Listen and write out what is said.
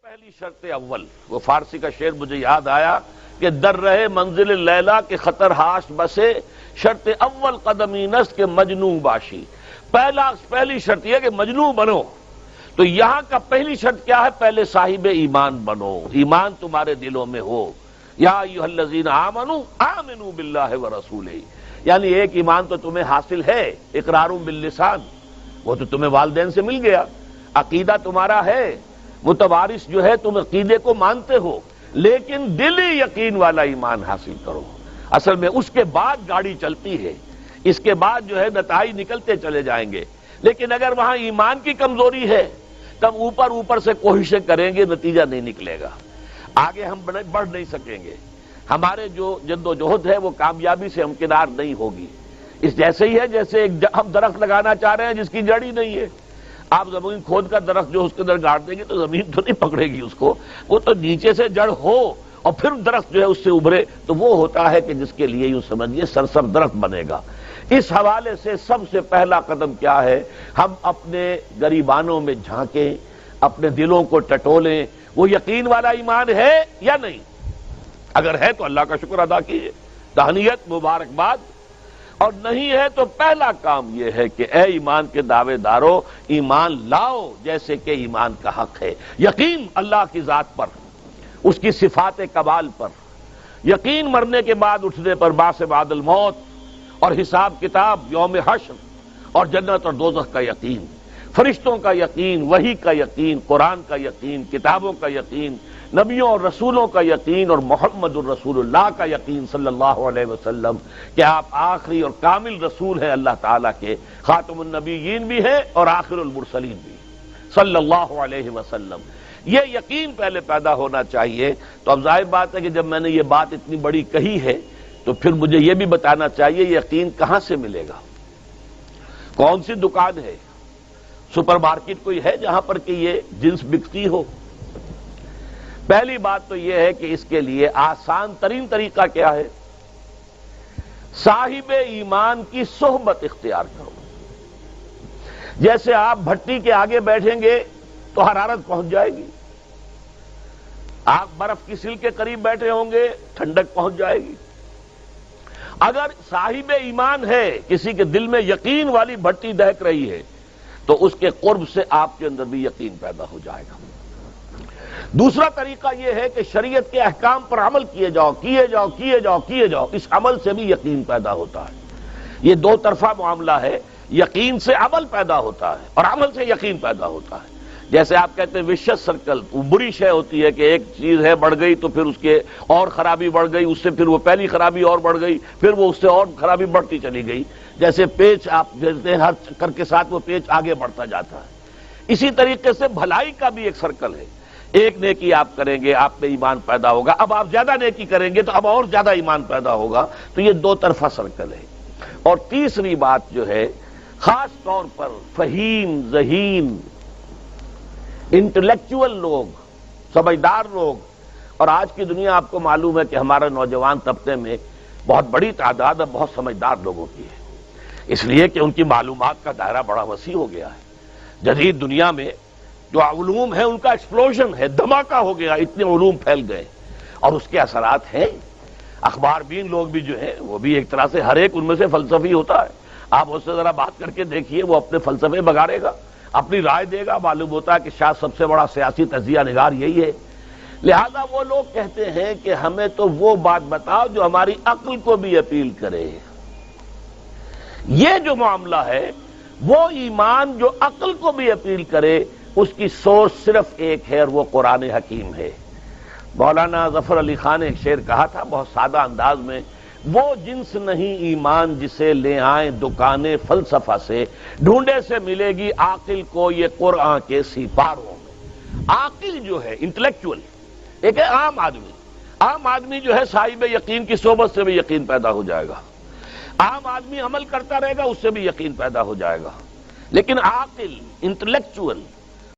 پہلی شرط اول، وہ فارسی کا شعر مجھے یاد آیا کہ در رہے منزل لیلا کے خطر ہاش بسے، شرط اول قدمی نست کے مجنوں باشی۔ پہلی شرط یہ کہ مجنوں بنو، تو یہاں کا پہلی شرط کیا ہے؟ پہلے صاحب ایمان بنو، ایمان تمہارے دلوں میں ہو۔ یا ایھا الذین آمنوا آمنوا باللہ ورسولہ، یعنی ایک ایمان تو تمہیں حاصل ہے، اقرار باللسان، وہ تو تمہیں والدین سے مل گیا، عقیدہ تمہارا ہے، متوارث جو ہے تم عقیدے کو مانتے ہو، لیکن دلی یقین والا ایمان حاصل کرو۔ اصل میں اس کے بعد گاڑی چلتی ہے، اس کے بعد جو ہے نتائج نکلتے چلے جائیں گے، لیکن اگر وہاں ایمان کی کمزوری ہے تب اوپر سے کوششیں کریں گے، نتیجہ نہیں نکلے گا، آگے ہم بڑھ نہیں سکیں گے، ہمارے جو جد و جہد ہے وہ کامیابی سے ہمکنار نہیں ہوگی۔ اس جیسے ہی ہے جیسے ہم درخت لگانا چاہ رہے ہیں جس کی جڑ ہی نہیں ہے، آپ زمین کھود کر درخت جو اس کے اندر گاڑ دیں گے تو زمین تو نہیں پکڑے گی اس کو، وہ تو نیچے سے جڑ ہو اور پھر درخت جو ہے اس سے ابھرے، تو وہ ہوتا ہے کہ جس کے لیے یوں سمجھیے سرسر درخت بنے گا۔ اس حوالے سے سب سے پہلا قدم کیا ہے؟ ہم اپنے گریبانوں میں جھانکیں، اپنے دلوں کو ٹٹولیں، وہ یقین والا ایمان ہے یا نہیں؟ اگر ہے تو اللہ کا شکر ادا کیجیے، تہنیت، مبارکباد، اور نہیں ہے تو پہلا کام یہ ہے کہ اے ایمان کے دعوے دارو، ایمان لاؤ جیسے کہ ایمان کا حق ہے۔ یقین اللہ کی ذات پر، اس کی صفات کمال پر، یقین مرنے کے بعد اٹھنے پر، بعث بعد الموت اور حساب کتاب، یوم حشر اور جنت اور دوزخ کا یقین، فرشتوں کا یقین، وحی کا یقین، قرآن کا یقین، کتابوں کا یقین، نبیوں اور رسولوں کا یقین، اور محمد الرسول اللہ کا یقین صلی اللہ علیہ وسلم کہ آپ آخری اور کامل رسول ہیں اللہ تعالیٰ کے، خاتم النبیین بھی ہیں اور آخر المرسلین بھی صلی اللہ علیہ وسلم۔ یہ یقین پہلے پیدا ہونا چاہیے۔ تو اب ظاہر بات ہے کہ جب میں نے یہ بات اتنی بڑی کہی ہے تو پھر مجھے یہ بھی بتانا چاہیے یقین کہاں سے ملے گا، کون سی دکان ہے، سپر مارکیٹ کوئی ہے جہاں پر کہ یہ جنس بکتی ہو؟ پہلی بات تو یہ ہے کہ اس کے لیے آسان ترین طریقہ کیا ہے؟ صاحب ایمان کی صحبت اختیار کرو۔ جیسے آپ بھٹی کے آگے بیٹھیں گے تو حرارت پہنچ جائے گی، آپ برف کی سل کے قریب بیٹھے ہوں گے ٹھنڈک پہنچ جائے گی۔ اگر صاحب ایمان ہے، کسی کے دل میں یقین والی بھٹی دہک رہی ہے، تو اس کے قرب سے آپ کے اندر بھی یقین پیدا ہو جائے گا۔ دوسرا طریقہ یہ ہے کہ شریعت کے احکام پر عمل کیے جاؤ، کیے جاؤ، کیے جاؤ، کیے جاؤ، اس عمل سے بھی یقین پیدا ہوتا ہے۔ یہ دو طرفہ معاملہ ہے، یقین سے عمل پیدا ہوتا ہے اور عمل سے یقین پیدا ہوتا ہے۔ جیسے آپ کہتے ہیں وشس سرکل، وہ بری شے ہوتی ہے کہ ایک چیز ہے بڑھ گئی تو پھر اس کے اور خرابی بڑھ گئی، اس سے پھر وہ پہلی خرابی اور بڑھ گئی، پھر وہ اس سے اور خرابی بڑھتی چلی گئی۔ جیسے پیچ آپ دیکھتے ہیں ہر چکر کے ساتھ وہ پیچ آگے بڑھتا جاتا ہے، اسی طریقے سے بھلائی کا بھی ایک سرکل ہے۔ ایک نیکی آپ کریں گے آپ میں ایمان پیدا ہوگا، اب آپ زیادہ نیکی کریں گے تو اب اور زیادہ ایمان پیدا ہوگا، تو یہ دو طرفہ سرکل ہے۔ اور تیسری بات جو ہے، خاص طور پر فہیم، ذہین، انٹلیکچول لوگ، سمجھدار لوگ، اور آج کی دنیا آپ کو معلوم ہے کہ ہمارے نوجوان طبقے میں بہت بڑی تعداد بہت سمجھدار لوگوں کی ہے، اس لیے کہ ان کی معلومات کا دائرہ بڑا وسیع ہو گیا ہے۔ جدید دنیا میں جو علوم ہیں ان کا ایکسپلوژن ہے، دھماکہ ہو گیا، اتنے علوم پھیل گئے، اور اس کے اثرات ہیں۔ اخبار بین لوگ بھی جو ہیں وہ بھی ایک طرح سے ہر ایک ان میں سے فلسفی ہوتا ہے، آپ اس سے ذرا بات کر کے دیکھیے، وہ اپنے فلسفے بگاڑے گا، اپنی رائے دے گا، معلوم ہوتا ہے کہ شاید سب سے بڑا سیاسی تجزیہ نگار یہی ہے۔ لہذا وہ لوگ کہتے ہیں کہ ہمیں تو وہ بات بتاؤ جو ہماری عقل کو بھی اپیل کرے۔ یہ جو معاملہ ہے وہ ایمان جو عقل کو بھی اپیل کرے، اس کی سورس صرف ایک ہے اور وہ قرآن حکیم ہے۔ مولانا ظفر علی خان نے ایک شعر کہا تھا بہت سادہ انداز میں، وہ جنس نہیں ایمان جسے لے آئیں دکانیں فلسفہ سے، ڈھونڈے سے ملے گی عاقل کو یہ قرآن کے سیپاروں میں۔ عاقل جو ہے انٹلیکچول، ایک ہے عام آدمی، عام آدمی جو ہے صاحب یقین کی صحبت سے بھی یقین پیدا ہو جائے گا، عام آدمی عمل کرتا رہے گا اس سے بھی یقین پیدا ہو جائے گا، لیکن عاقل، انٹلیکچول،